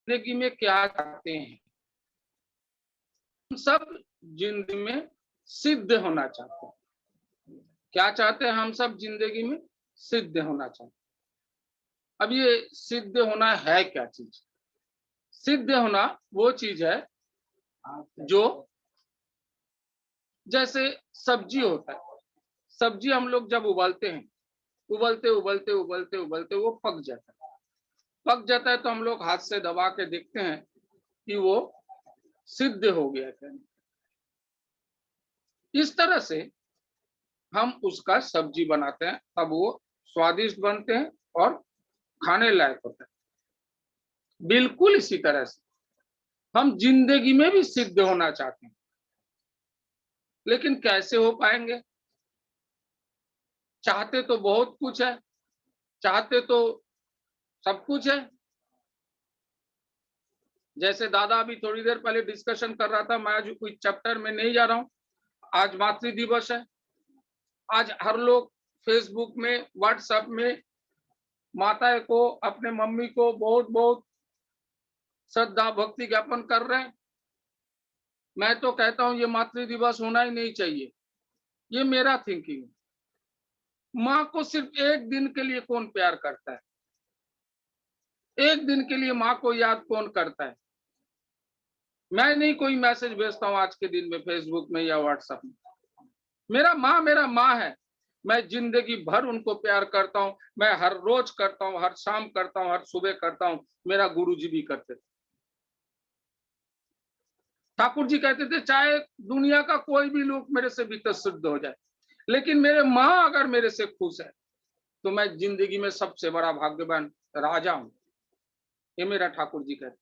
जिंदगी में क्या चाहते हैं? हम सब जिंदगी में सिद्ध होना चाहते हैं। क्या चाहते हैं? हम सब जिंदगी में सिद्ध होना चाहते हैं। अब ये सिद्ध होना है क्या चीज? सिद्ध होना वो चीज है जो जैसे सब्जी होता है। सब्जी हम लोग जब उबालते हैं, उबलते उबलते उबलते उबलते वो पक जाता है। पक जाता है तो हम लोग हाथ से दबा के देखते हैं कि वो सिद्ध हो गया क्या। इस तरह से हम उसका सब्जी बनाते हैं, तब वो स्वादिष्ट बनते हैं और खाने लायक होता है। बिल्कुल इसी तरह से हम जिंदगी में भी सिद्ध होना चाहते हैं, लेकिन कैसे हो पाएंगे? चाहते तो बहुत कुछ है, चाहते तो सब कुछ है। जैसे दादा अभी थोड़ी देर पहले डिस्कशन कर रहा था, मैं आज कोई चैप्टर में नहीं जा रहा हूं। आज मातृ दिवस है। आज हर लोग फेसबुक में, व्हाट्सएप में माता को, अपने मम्मी को बहुत बहुत श्रद्धा भक्ति ज्ञापन कर रहे हैं। मैं तो कहता हूं ये मातृ दिवस होना ही नहीं चाहिए। ये मेरा थिंकिंग है। माँ को सिर्फ एक दिन के लिए कौन प्यार करता है? एक दिन के लिए माँ को याद कौन करता है? मैं नहीं कोई मैसेज भेजता हूं आज के दिन में फेसबुक में या व्हाट्सएप में। मेरा माँ है। मैं जिंदगी भर उनको प्यार करता हूं। मैं हर रोज करता हूं, हर शाम करता हूं, हर सुबह करता हूं। मेरा गुरुजी भी करते थे। ठाकुर जी कहते थे चाहे दुनिया का कोई भी लोग मेरे से भी सिद्ध हो जाए, लेकिन मेरे माँ अगर मेरे से खुश है तो मैं जिंदगी में सबसे बड़ा भाग्यवान राजा हूं। ये मेरा ठाकुर जी कहते।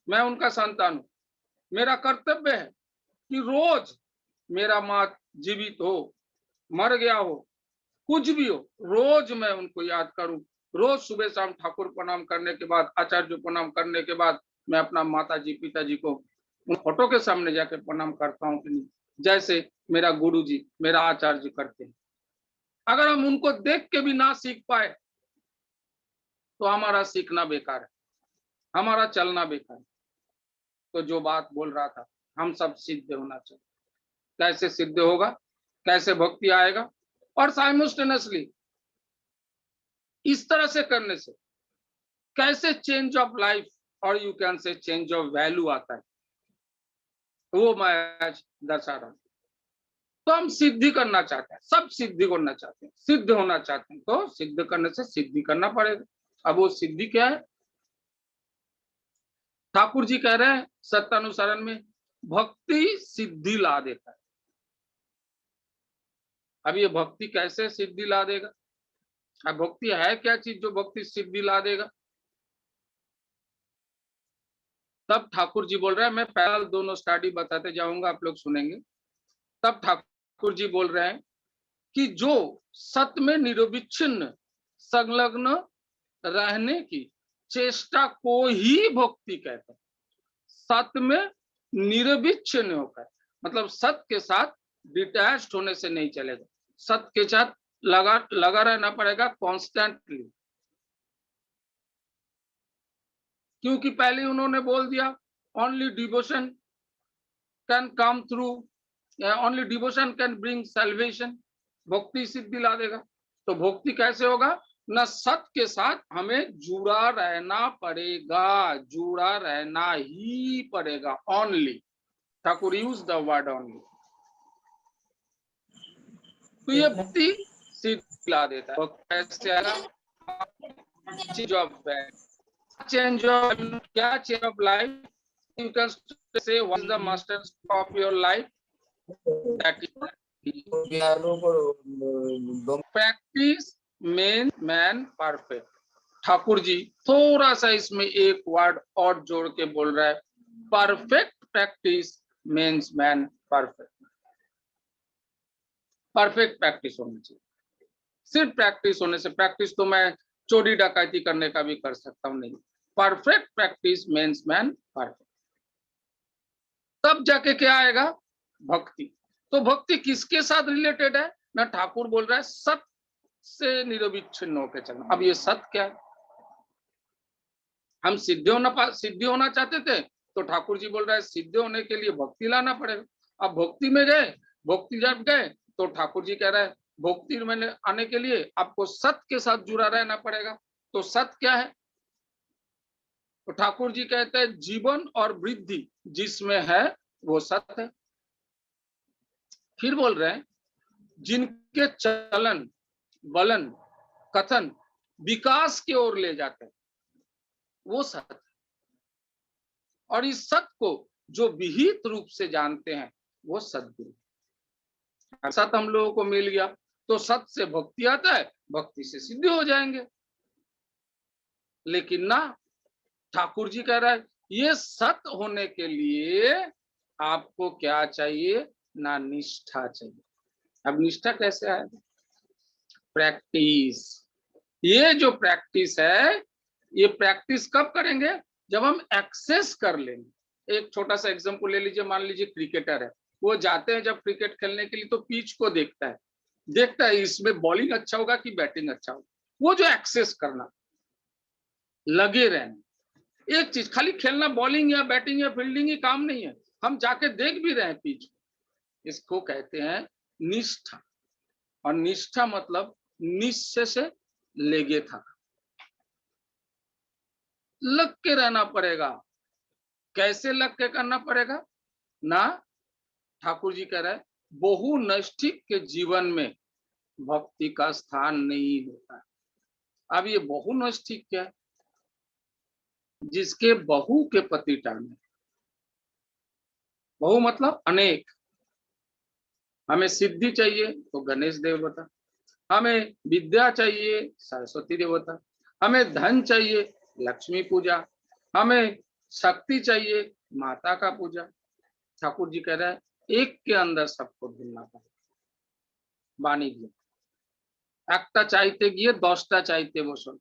मैं उनका संतान हूं। मेरा कर्तव्य है कि रोज मेरा माँ जीवित हो, मर गया हो, कुछ भी हो, रोज मैं उनको याद करूं। रोज सुबह शाम ठाकुर प्रणाम करने के बाद, आचार्य प्रणाम करने के बाद मैं अपना माता जी पिताजी को उन फोटो के सामने जाकर प्रणाम करता हूं कि नहीं, जैसे मेरा गुरु जी, मेरा आचार्य जी करते हैं। अगर हम उनको देख के भी ना सीख पाए तो हमारा सीखना बेकार है, हमारा चलना बेकार है। तो जो बात बोल रहा था, हम सब सिद्ध होना चाहिए। कैसे सिद्ध होगा? कैसे भक्ति आएगा? और साइमल्टेनियसली इस तरह से करने से कैसे चेंज ऑफ लाइफ और you can say change of value आता है, वो मैं आज दर्शा रहा हूं। तो हम सिद्धि करना चाहते हैं, सब सिद्धि करना चाहते हैं, सिद्ध होना चाहते हैं। तो सिद्ध करने से सिद्धि करना पड़ेगा। अब वो सिद्धि क्या है? ठाकुर जी कह रहे हैं सत्यानुसारण में, भक्ति सिद्धि ला देता है। अब ये भक्ति कैसे सिद्धि ला देगा? अब भक्ति है क्या चीज जो भक्ति सिद्धि ला देगा? तब ठाकुर जी बोल रहे हैं, मैं पहले दोनों स्टडी बताते जाऊंगा, आप लोग सुनेंगे। तब ठाकुर जी बोल रहे हैं कि जो सत्य में निरविच्छिन्न संलग्न रहने की चेष्टा को ही भक्ति कहते हैं। सत्य में निरविच्छिन्न होकर, मतलब सत्य के साथ डिटैच्ड होने से नहीं चलेगा। सत्य के साथ लगा रहना पड़ेगा कॉन्स्टेंटली। क्योंकि पहले उन्होंने बोल दिया only devotion can come through, only devotion can bring salvation. भक्ति सिद्धि ला देगा। तो भक्ति कैसे होगा? न सत्य के साथ हमें जुड़ा रहना पड़ेगा, जुड़ा रहना ही पड़ेगा। Only, Thakur use the word only. तो ये भक्ति सिद्धि ला देता है। कैसे आएगा? चेंज ऑफ चेंज ऑफ क्या? Change of life. You can say what is the master of your life? That is practice makes man perfect. Thakur ji थोड़ा सा इसमें एक वर्ड और जोड़ के बोल रहा है, perfect practice means man perfect. Perfect practice होनी चाहिए। सिर्फ प्रैक्टिस होने से, प्रैक्टिस तो मैं चोरी डकैती करने का भी कर सकता हूं, नहीं। Perfect practice means man perfect. तब जाके क्या आएगा? भक्ति। तो भक्ति किसके साथ रिलेटेड है? ना ठाकुर बोल रहा है सत्य से निरविच्छिन्न होकर चलना। अब ये सत्य क्या है? हम सिद्धि होना चाहते थे, तो ठाकुर जी बोल रहे हैं सिद्ध होने के लिए भक्ति लाना पड़ेगा। अब भक्ति में गए, भक्ति जब गए तो ठाकुर जी कह रहे हैं भक्ति में आने के लिए आपको सत्य के साथ जुड़ा रहना पड़ेगा। तो सत्य क्या है? तो ठाकुर जी कहते हैं जीवन और वृद्धि जिसमें है वो सत्य है। फिर बोल रहे हैं जिनके चलन बलन कथन विकास की ओर ले जाते हैं वो सत्य है। और इस सत्य को जो विहित रूप से जानते हैं वो सद्गुरु। सत्य हम लोगों को मिल गया तो सत्य से भक्ति आता है, भक्ति से सिद्धि हो जाएंगे। लेकिन ना, ठाकुर जी कह रहा है ये सत्य होने के लिए आपको क्या चाहिए? ना निष्ठा चाहिए। अब निष्ठा कैसे आएगा? प्रैक्टिस। ये जो प्रैक्टिस है, ये प्रैक्टिस कब करेंगे? जब हम एक्सेस कर लेंगे। एक छोटा सा एग्जांपल ले लीजिए, मान लीजिए क्रिकेटर है, वो जाते हैं जब क्रिकेट खेलने के लिए तो पिच को देखता है इसमें बॉलिंग अच्छा होगा कि बैटिंग अच्छा होगा। वो जो एक्सेस करना, लगे रहना, एक चीज खाली खेलना, बॉलिंग या बैटिंग या फील्डिंग ही काम नहीं है, हम जाके देख भी रहे हैं पिच को, इसको कहते हैं निष्ठा। और निष्ठा मतलब निश्चय से लेगे था, लग के रहना पड़ेगा। कैसे लग के करना पड़ेगा? ना, ठाकुर जी कह रहे हैं बहु नैष्ठिक के जीवन में भक्ति का स्थान नहीं होता। अब ये बहु नैष्ठिक क्या है? जिसके बहु के पति टाने। बहु मतलब अनेक। हमें सिद्धि चाहिए तो गणेश देवता, हमें विद्या चाहिए सरस्वती देवता, हमें धन चाहिए लक्ष्मी पूजा, हमें शक्ति चाहिए माता का पूजा। ठाकुर जी कह रहे हैं एक के अंदर सबको ढूंढना पड़ेगा। बानी गए একটা চাইতে গিয়ে 10টা চাইতে বসো,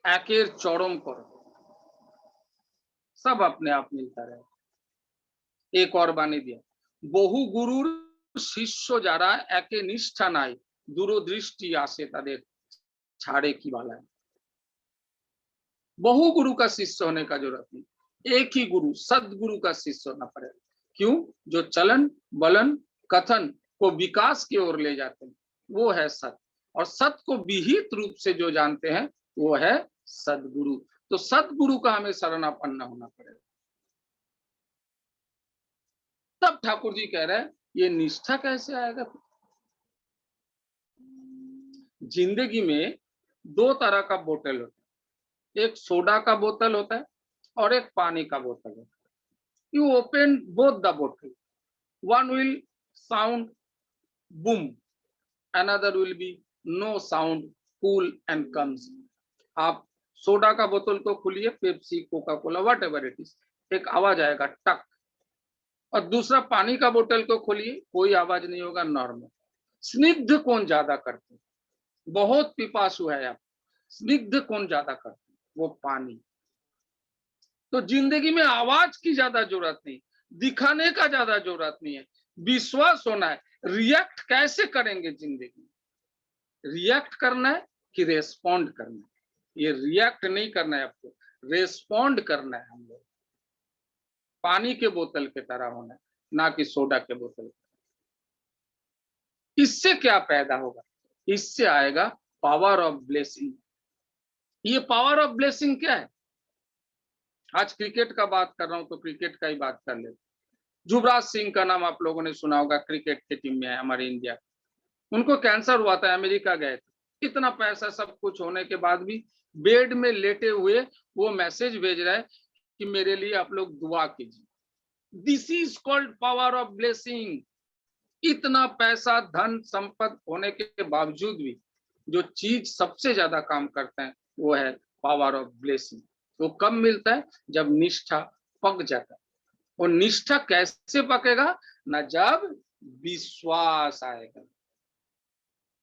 একের চরম করো, सब अपने आप मिलता रहे। एक और बानी दिया বহু গুরুর শিষ্য যারা একে নিষ্ঠা নাই दूरदृष्टि আসে তাদের ছাড়ে কি বালায়। बहु गुरु का शिष्य होने का जरूरत नहीं, एक ही गुरु सदगुरु का शिष्य होना पड़ेगा। क्यों? जो चलन बलन कथन को विकास की ओर ले जाते हैं वो है सत्य, और सत्य को विहित रूप से जो जानते हैं वो है सदगुरु। तो सदगुरु का हमें शरणापन्न होना पड़ेगा। तब ठाकुर जी कह रहे हैं ये निष्ठा कैसे आएगा? जिंदगी में दो तरह का बोतल होता है, एक सोडा का बोतल होता है और एक पानी का बोतल होता है। You open both the bottle, one will sound boom, another will be no sound, cool and comes। आप सोडा का बोतल को खोलिए, Pepsi Coca Cola what ever it is, एक आवाज आएगा टक, और दूसरा पानी का बोतल को खोलिए कोई आवाज नहीं होगा, नॉर्मल। स्निग्ध कौन ज्यादा करते हैं? बहुत पिपासु है आप, स्निग्ध कौन ज्यादा करते हैं? वो पानी। तो जिंदगी में आवाज की ज्यादा जरूरत नहीं, दिखाने का ज्यादा जरूरत नहीं है, विश्वास होना है। रिएक्ट कैसे करेंगे जिंदगी में? रिएक्ट करना है कि रेस्पॉन्ड करना है? ये रिएक्ट नहीं करना है, आपको रेस्पॉन्ड करना है। हम लोग पानी के बोतल के तरह होना है, ना कि सोडा के बोतल। इससे क्या पैदा होगा? इससे आएगा पावर ऑफ ब्लेसिंग। ये पावर ऑफ ब्लेसिंग क्या है? आज क्रिकेट का बात कर रहा हूं तो क्रिकेट का ही बात कर लेते। युवराज सिंह का नाम आप लोगों ने सुना होगा, क्रिकेट की टीम में है हमारे इंडिया। उनको कैंसर हुआ था, अमेरिका गए थे। इतना पैसा सब कुछ होने के बाद भी बेड में लेटे हुए वो मैसेज भेज रहा है कि मेरे लिए आप लोग दुआ कीजिए। This is called power of blessing. इतना पैसा धन संपत्ति होने के बावजूद भी जो चीज सबसे ज्यादा काम करते हैं वो है पावर ऑफ ब्लेसिंग। वो कब मिलता है? जब निष्ठा पक जाता है। और निष्ठा कैसे पकेगा? ना, जब विश्वास आएगा।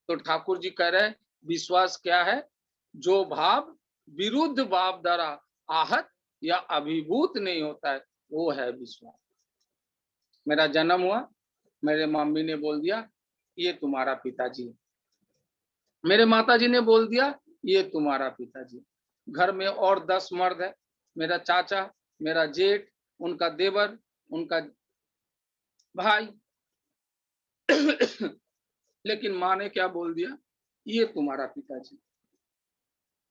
तो ठाकुर जी कह रहे हैं विश्वास क्या है? जो भाव विरुद्ध भाव द्वारा आहत या अभिभूत नहीं होता है वो है विश्वास। मेरा जन्म हुआ, मेरे मम्मी ने बोल दिया ये तुम्हारा पिताजी है, मेरे माताजी ने बोल दिया ये तुम्हारा पिताजी। घर में और 10 मर्द है, मेरा चाचा, मेरा जेठ, उनका देवर, उनका भाई। लेकिन माँ ने क्या बोल दिया, ये तुम्हारा पिताजी,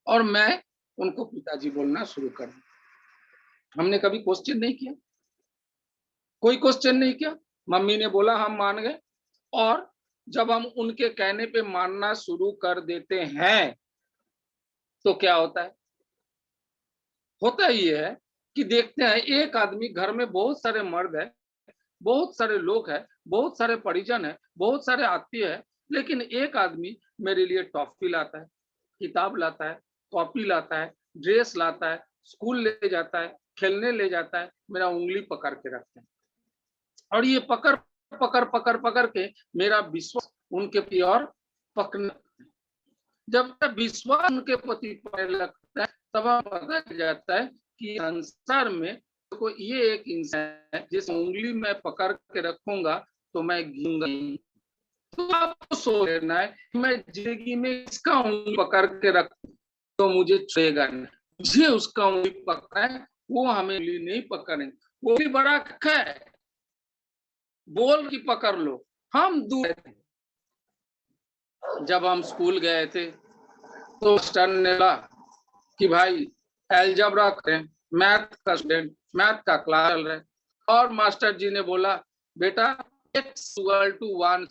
और मैं उनको पिताजी बोलना शुरू कर दिया। हमने कभी क्वेश्चन नहीं किया, कोई क्वेश्चन नहीं किया। मम्मी ने बोला, हम मान गए। और जब हम उनके कहने पे मानना शुरू कर देते हैं तो क्या होता है? होता ये है कि देखते हैं एक आदमी, घर में बहुत सारे मर्द है, बहुत सारे लोग हैं, बहुत सारे परिजन है, बहुत सारे आत्मीय है, लेकिन एक आदमी मेरे लिए टॉफी लाता है, किताब लाता है, कॉपी लाता है, ड्रेस लाता है, स्कूल ले जाता है, खेलने ले जाता है, मेरा उंगली पकड़ के रखते हैं, और ये पकड़ पकड़ पकड़ पकड़ के मेरा विश्वास उनके प्रति और पकड़ने। जब तक विश्वास उनके प्रति पकड़ने लगता है तब हमें पता चल जाता है कि संसार में को ये एक इंसान है जिस उंगली में पकड़ के रखूंगा तो मैं गिरूंगा नहीं। तो आपको सोच लेना है कि मैं जिंदगी में इसका उंगली पकड़ के रखूं तो मुझे छुएगा नहीं, मुझे उसका उंगली पकड़ा है, वो हमें उंगली नहीं पकड़ेंगे। वो भी बड़ा है, बोल की पकड़ लो, हम दूर थे। जब हम स्कूल गए थे तो मास्टर ने बोला कि भाई अलजेब्रा करें, मैथ का स्टूडेंट, मैथ का क्लास चल रहा है, और मास्टर जी ने बोला बेटा x=1।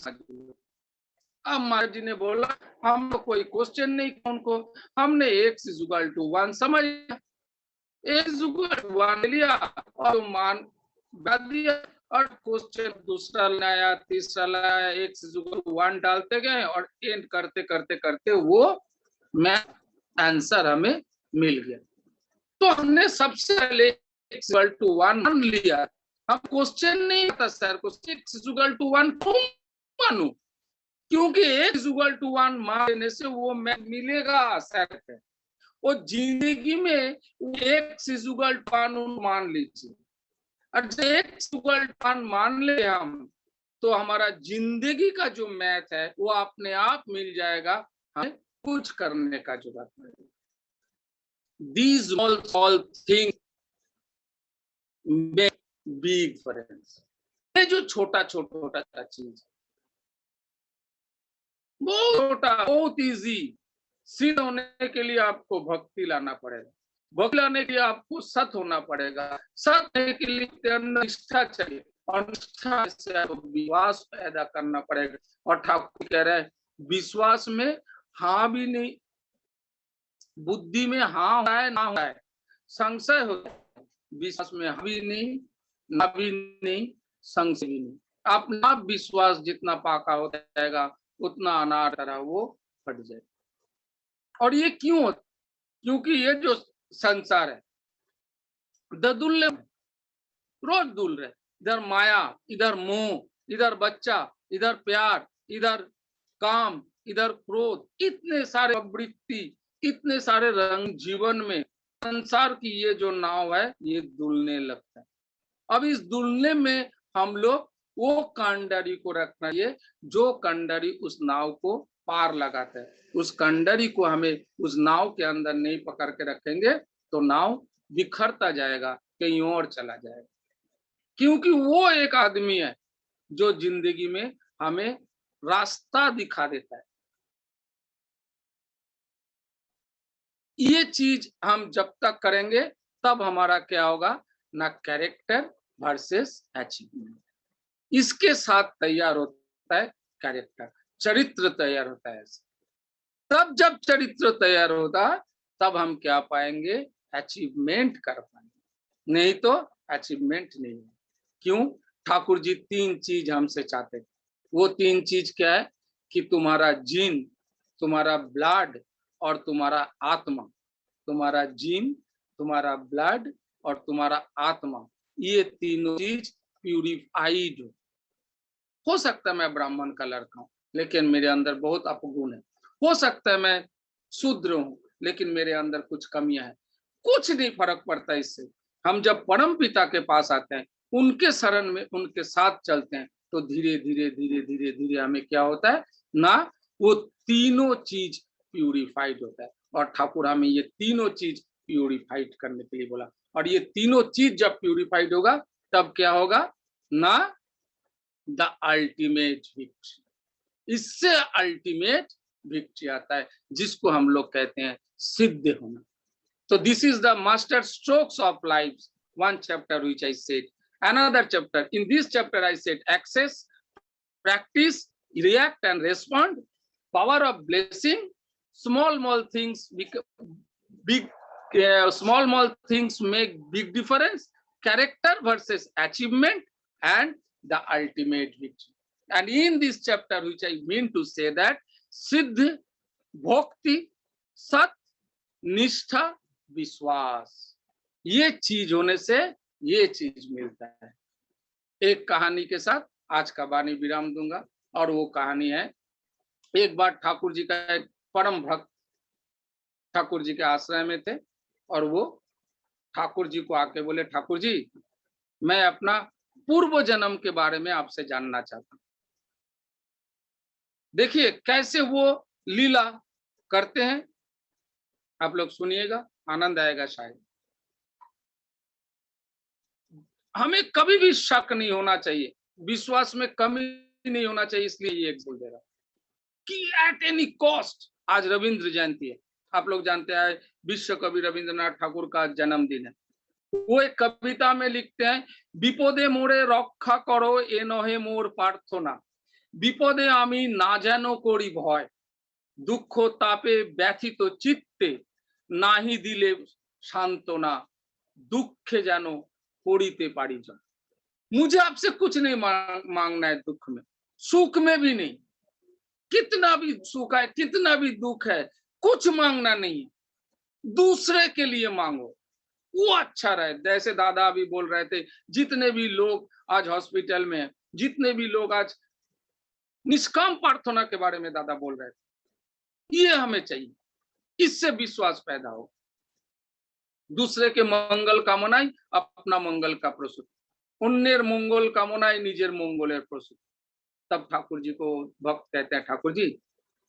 अब मास्टर जी ने बोला, हम कोई क्वेश्चन नहीं उनको, हमने x=1 समझ लिया, x=1 लिया और मान बैठ दिया, और क्वेश्चन दूसरा लाया, तीसरा लाया, x=1 डालते गए और एंड करते करते करते वो मैथ आंसर हमें मिल गया। तो हमने सबसे पहले x=1 मान लिया, हम क्वेश्चन नहीं आता सर को x=1 क्यों मानूं, क्योंकि x=1 मान लेने से वो मैथ मिलेगा सर है। वो जिंदगी में x=1 मान लीजिए, और x=1 मान ले हम तो हमारा जिंदगी का जो मैथ है वो अपने आप मिल जाएगा, हमें कुछ करने का जरूरत नहीं। These small things make big difference। ये जो छोटा छोटा चीज, बहुत छोटा, बहुत इजी। सिद्ध होने के लिए आपको भक्ति लाना पड़ेगा, भक्ति लाने के लिए आपको सत होना पड़ेगा, सत होने के लिए निष्ठा चाहिए, और निष्ठा से आपको विश्वास पैदा करना पड़ेगा। और ठाकुर कह रहे हैं विश्वास में हाँ भी नहीं, बुद्धि में हाँ होता है ना होता है, संशय होता है, विश्वास में हाँ भी नहीं ना भी नहीं, संशय भी नहीं। अपना विश्वास जितना पाका हो जाएगा उतना अनार तरह वो फट जाएगा। और ये क्यों होता? क्योंकि ये जो संसार है दुल्ले, रोज दुल रहे, इधर माया, इधर मोह, इधर बच्चा, इधर प्यार, इधर काम, इधर क्रोध, इतने सारे प्रवृत्ति, इतने सारे रंग जीवन में, संसार की ये जो नाव है ये दुलने लगता है। अब इस दुलने में हम लोग वो कंडरी को रखना चाहिए जो कंडरी उस नाव को पार लगाता है। उस कंडरी को हमें उस नाव के अंदर नहीं पकड़ के रखेंगे तो नाव बिखरता जाएगा, कहीं और चला जाएगा। क्योंकि वो एक आदमी है जो जिंदगी में हमें रास्ता दिखा देता है। ये चीज हम जब तक करेंगे तब हमारा क्या होगा ना, कैरेक्टर वर्सेस अचीवमेंट, इसके साथ तैयार होता है कैरेक्टर, चरित्र तैयार होता है। तब जब चरित्र तैयार होगा तब हम क्या पाएंगे, अचीवमेंट कर पाएंगे, नहीं तो अचीवमेंट नहीं है। क्यों? ठाकुर जी 3 चीज हमसे चाहते हैं। वो 3 चीज क्या है कि तुम्हारा जीन, तुम्हारा ब्लड और तुम्हारा आत्मा, तुम्हारा जीन, तुम्हारा ब्लड और तुम्हारा आत्मा, ये तीनों चीज प्यूरिफाइड हो सकता है मैं ब्राह्मण का लड़का हूं लेकिन मेरे अंदर बहुत अपगुण है, हो सकता है मैं शूद्र हूं लेकिन मेरे अंदर कुछ कमियां हैं, कुछ नहीं फर्क पड़ता इससे। हम जब परम पिता के पास आते हैं, उनके शरण में उनके साथ चलते हैं तो धीरे धीरे धीरे धीरे धीरे हमें क्या होता है ना, वो तीनों चीज प्यूरिफाइड होता है। और ठाकुर हमें ये तीनों चीज प्यूरिफाइड करने के लिए बोला। और ये तीनों चीज जब प्यूरिफाइड होगा तब क्या होगा ना, द अल्टीमेट विक्ट्री। इससे अल्टीमेट विक्ट्री आता है जिसको हम लोग कहते हैं सिद्ध होना। तो this is the master strokes of life, one chapter which I said. Another chapter, in this chapter I said access, practice, react and respond, power of blessing, small things big small things make big difference, character versus achievement, and the ultimate victory. And in this chapter which I mean to say that सिद्ध, भक्ति, सत, निष्ठा, विश्वास, ये चीज होने से ये चीज मिलता है। एक कहानी के साथ आज का वाणी विराम दूंगा, और वो कहानी है, एक बार ठाकुर जी का एक परम भक्त ठाकुर जी के आश्रय में थे, और वो ठाकुर जी को आके बोले, ठाकुर जी मैं अपना पूर्व जन्म के बारे में आपसे जानना चाहता हूँ। देखिए कैसे वो लीला करते हैं, आप लोग सुनिएगा, आनंद आएगा शायद। हमें कभी भी शक नहीं होना चाहिए, विश्वास में कमी नहीं होना चाहिए, इसलिए ये बोल दे रहा कि एट एनी कॉस्ट। आज रविंद्र जयंती है, आप लोग जानते हैं विश्व कवि रविंद्रनाथ ठाकुर का जन्मदिन है। वो एक कविता में लिखते हैं, विपदे मोरे रक्षा करो ए नहे मोर प्रार्थना, विपदे आमी ना जानो करी भय, दुख तापे व्यथित चित्ते नाही दिले सांत्वना, दुखे जानो पड़ीते पारी जा। मुझे आपसे कुछ नहीं मांगना है, दुख में सुख में भी नहीं, कितना भी सुख है कितना भी दुख है, कुछ मांगना नहीं, दूसरे के लिए मांगो, वो अच्छा रहे। जैसे दादा अभी बोल रहे थे, जितने भी लोग आज हॉस्पिटल में, जितने भी लोग आज निष्काम प्रार्थना के बारे में दादा बोल रहे थे, ये हमें चाहिए, इससे विश्वास पैदा हो। दूसरे के मंगल कामनाई अपना मंगल का प्रसूत, उन्नेर मंगल कामनाई निजेर मंगलेर प्रसूत। तब ठाकुर जी को भक्त कहते हैं, ठाकुर जी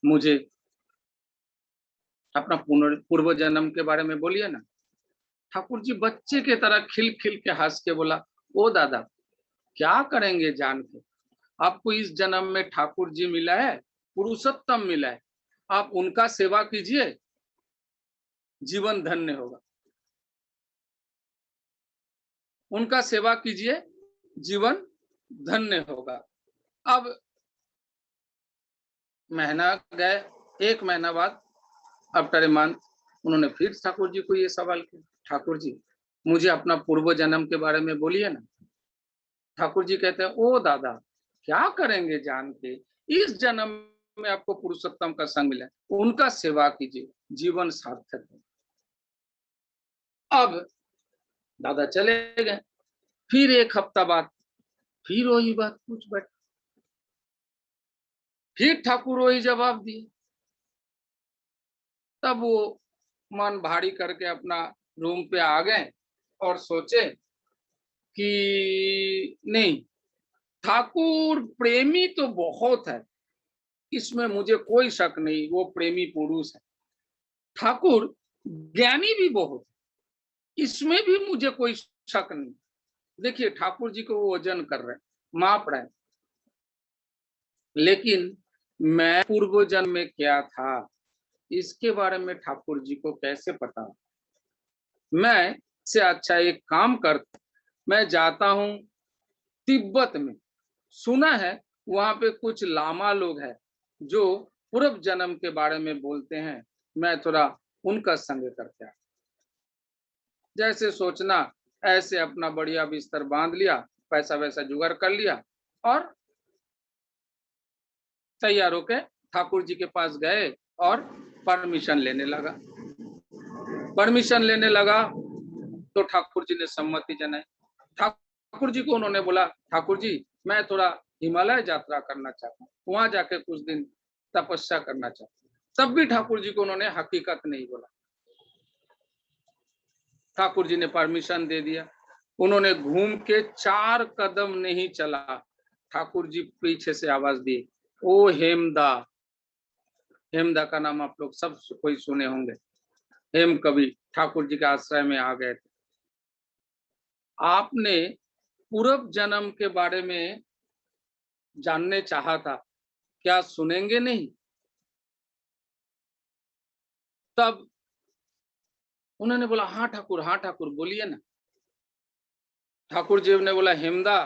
मुझे अपना पूर्व जन्म के बारे में बोलिए ना। ठाकुर जी बच्चे के तरह खिल खिल के हंस के बोला, ओ दादा क्या करेंगे जान के, आपको इस जन्म में ठाकुर जी मिला है, पुरुषोत्तम मिला है, आप उनका सेवा कीजिए, जीवन धन्य होगा। उनका सेवा कीजिए, जीवन धन्य होगा। अब महीना गए, एक महीना बाद आफ्टर ए मंथ उन्होंने फिर ठाकुर जी को ये सवाल किया, ठाकुर जी मुझे अपना पूर्व जन्म के बारे में बोलिए ना। ठाकुर जी कहते हैं, ओ दादा क्या करेंगे जान के, इस जन्म में आपको पुरुषोत्तम का संग मिला, उनका सेवा कीजिए, जीवन सार्थक है। अब दादा चले गए, फिर एक हफ्ता बाद फिर वही बात पूछ बैठ, फिर ठाकुर वही जवाब दिए। तब वो मन भारी करके अपना रूम पे आ गए और सोचे कि नहीं, ठाकुर प्रेमी तो बहुत है, इसमें मुझे कोई शक नहीं, वो प्रेमी पुरुष है। ठाकुर ज्ञानी भी बहुत, इसमें भी मुझे कोई शक नहीं। देखिए ठाकुर जी को वो वजन कर रहे हैं, माप रहे हैं, लेकिन मैं पूर्व जन्म में क्या था इसके बारे में ठाकुर जी को कैसे पता। मैं से अच्छा एक काम करता, मैं जाता हूं तिब्बत में, सुना है वहां पे कुछ लामा लोग हैं जो पूर्व जन्म के बारे में बोलते हैं, मैं थोड़ा उनका संग करता। जैसे सोचना, ऐसे अपना बढ़िया बिस्तर बांध लिया, पैसा वैसा जुगाड़ कर लिया और तैयार होके ठाकुर जी के पास गए और परमिशन लेने लगा। परमिशन लेने लगा तो ठाकुर जी ने सम्मति जनाई। ठाकुर जी को उन्होंने बोला, ठाकुर जी मैं थोड़ा हिमालय यात्रा करना चाहता हूँ, वहां जाके कुछ दिन तपस्या करना चाहता हूँ। तब भी ठाकुर जी को उन्होंने हकीकत नहीं बोला। ठाकुर जी ने परमिशन दे दिया। उन्होंने घूम के 4 कदम नहीं चला, ठाकुर जी पीछे से आवाज दी, ओ हेमदा। हेमदा का नाम आप लोग सब कोई सुने होंगे, हेम कवि ठाकुर जी के आश्रय में आ गए थे। आपने पूर्व जन्म के बारे में जानने चाहा था, क्या सुनेंगे नहीं? तब उन्होंने बोला हाँ ठाकुर बोलिए ना। ठाकुर जी ने बोला हेमदा,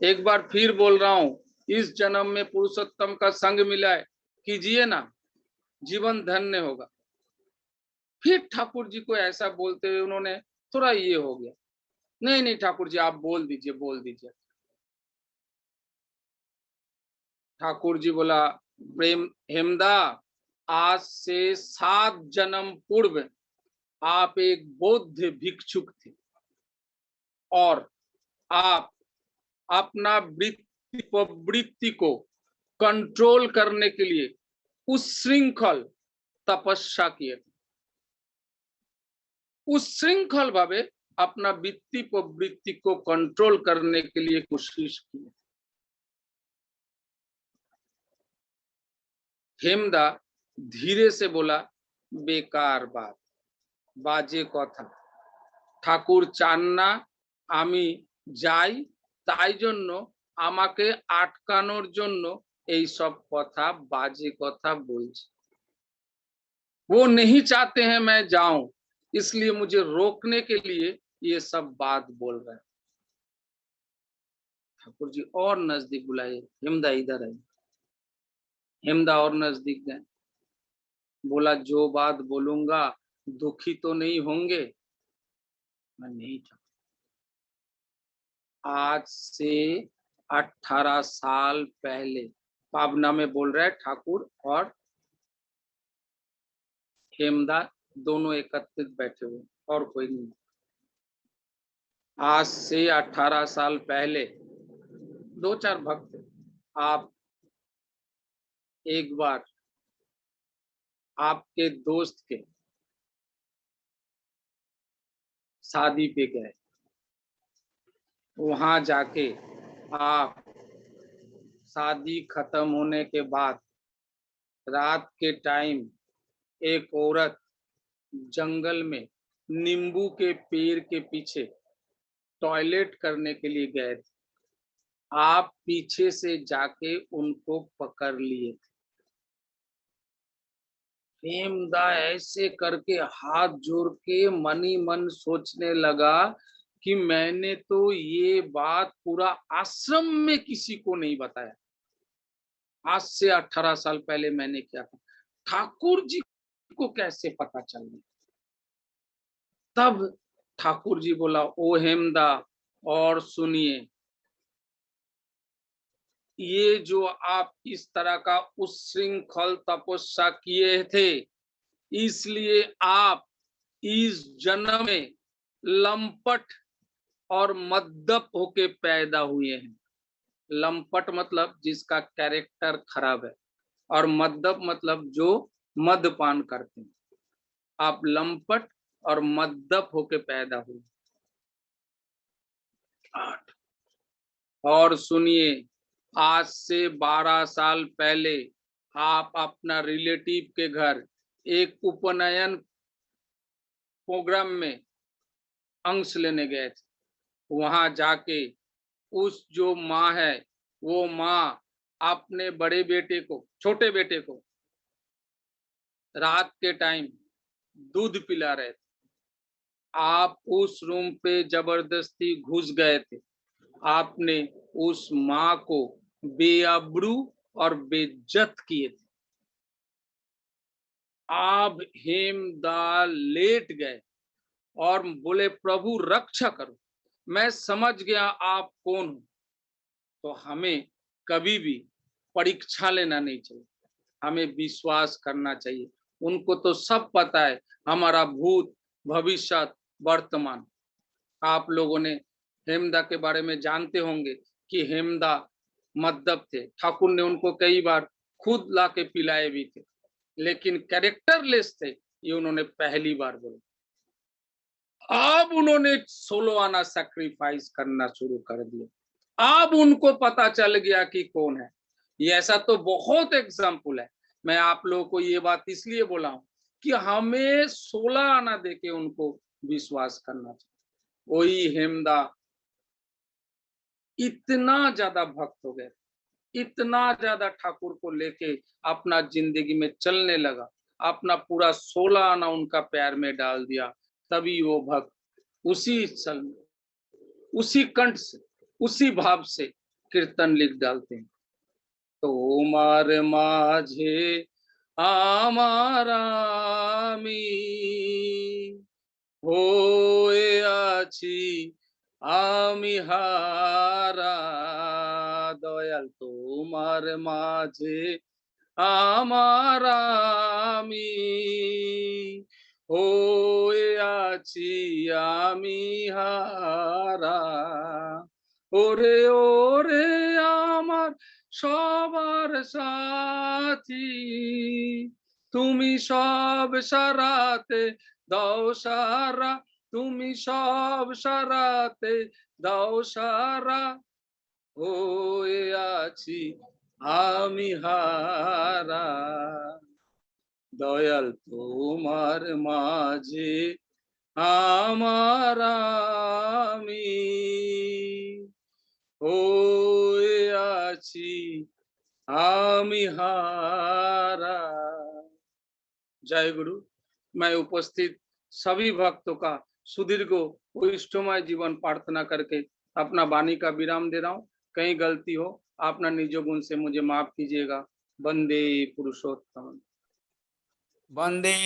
एक बार फिर बोल रहा हूं, इस जन्म में पुरुषोत्तम का संग मिला है, कीजिए ना, जीवन धन्य होगा। फिर ठाकुर जी को ऐसा बोलते हुए उन्होंने थोड़ा ये हो गया, नहीं नहीं ठाकुर जी आप बोल दीजिए। ठाकुर जी बोला प्रेम हेमदा, आज से 7 जन्म पूर्व आप एक बौद्ध भिक्षुक थे और आप अपना वृत्ति प्रवृत्ति को कंट्रोल करने के लिए उच्छृंखल तपस्या किए थे। उच्छृंखल भावे अपना वृत्ति प्रवृत्ति को कंट्रोल करने के लिए कोशिश की। हेमदा धीरे से बोला बेकार बात, बाजे कथा, ঠাকুর চান না আমি যাই, তাই জন্য আমাকে আটকানোর জন্য এই सब কথা बाजे কথা बोलছে। वो नहीं चाहते हैं मैं जाऊं, इसलिए मुझे रोकने के लिए ये सब बात बोल रहे हैं। ठाकुर जी और नजदीक बुलाए, हेमदा इधर है। हेमदा और नजदीक गए, बोला जो बात बोलूंगा दुखी तो नहीं होंगे? मैं नहीं था। आज से 18 साल पहले, पावना में बोल रहे ठाकुर और हेमदा दोनों एकत्रित बैठे हुए और कोई नहीं। आज से 18 साल पहले 2-4 भक्त, आप एक बार आपके दोस्त के शादी पे गए, वहां जाके आप शादी खत्म होने के बाद रात के टाइम एक औरत जंगल में नींबू के पेड़ के पीछे टॉयलेट करने के लिए गए थे, आप पीछे से जाके उनको पकड़ लिए थे। हेमदा ऐसे करके हाथ जोड़ के मन ही मन सोचने लगा कि मैंने तो ये बात पूरा आश्रम में किसी को नहीं बताया। आज से 18 साल पहले मैंने क्या था, ठाकुर जी को कैसे पता चल गया? तब ठाकुर जी बोला ओ हेमदा और सुनिए, ये जो आप इस तरह का उच्छृंखल तपस्या किए थे, इसलिए आप इस जन्म में लंपट और मद्दप होके पैदा हुए हैं। लंपट मतलब जिसका कैरेक्टर खराब है, और मद्दप मतलब जो मदपान करते हैं। आप लंपट और मद्दप होके पैदा हुए। और सुनिए, आज से 12 साल पहले आप अपना रिलेटिव के घर एक उपनयन प्रोग्राम में अंश लेने गए थे। वहां जाके उस जो माँ है, वो माँ अपने बड़े बेटे को, छोटे बेटे को रात के टाइम दूध पिला रहे थे। आप उस रूम पे जबरदस्ती घुस गए थे। आपने उस माँ को बेअब्रू और बेइज्जत किए थे। आप हेमदा लेट गए और बोले प्रभु रक्षा करो, मैं समझ गया आप कौन हो। तो हमें कभी भी परीक्षा लेना नहीं चाहिए, हमें विश्वास करना चाहिए। उनको तो सब पता है, हमारा भूत भविष्य वर्तमान। आप लोगों ने हेमदा के बारे में जानते होंगे कि हेमदा मद्दप थे। ठाकुर ने उनको कई बार खुद ला के पिलाए भी थे, लेकिन कैरेक्टरलेस थे, ये उन्होंने पहली बार बोला। अब उन्होंने 16 आना सैक्रिफाइस करना शुरू कर दिया। अब उनको पता चल गया कि कौन है। ये ऐसा तो बहुत एग्जाम्पल है। मैं आप लोगों को ये बात इसलिए बोला हूं कि हमें 16 आना देके उनको विश्वास करना चाहिए। वही हेमदा इतना ज्यादा भक्त हो गए, इतना ज्यादा ठाकुर को लेके अपना जिंदगी में चलने लगा, अपना पूरा 16 आना उनका पैर में डाल दिया। तभी वो भक्त उसी सल में, उसी कंठ से, उसी भाव से कीर्तन लिख डालते हैं। তোমার মাঝে আমার আমি হয়ে আছি আমি হারা, দয়াল তোমার মাঝে আমার আমি হয়ে আছি আমি হারা। ওরে ওরে আমার সবার সাথী, তুমি সব সারাতে দাও সারা, তুমি সব সারাতে দাও সারা, হয়ে আছি আমি হারা, দয়াল তোমার মাঝে আমার আমি হয়ে আছি আমি हारा। जय गुरु। मैं उपस्थित सभी भक्तों का सुदीर्घ वैष्णवमय जीवन प्रार्थना करके अपना वाणी का विराम दे रहा हूँ। कहीं गलती हो अपना निज गुण से मुझे माफ कीजिएगा। वंदे पुरुषोत्तम। वंदे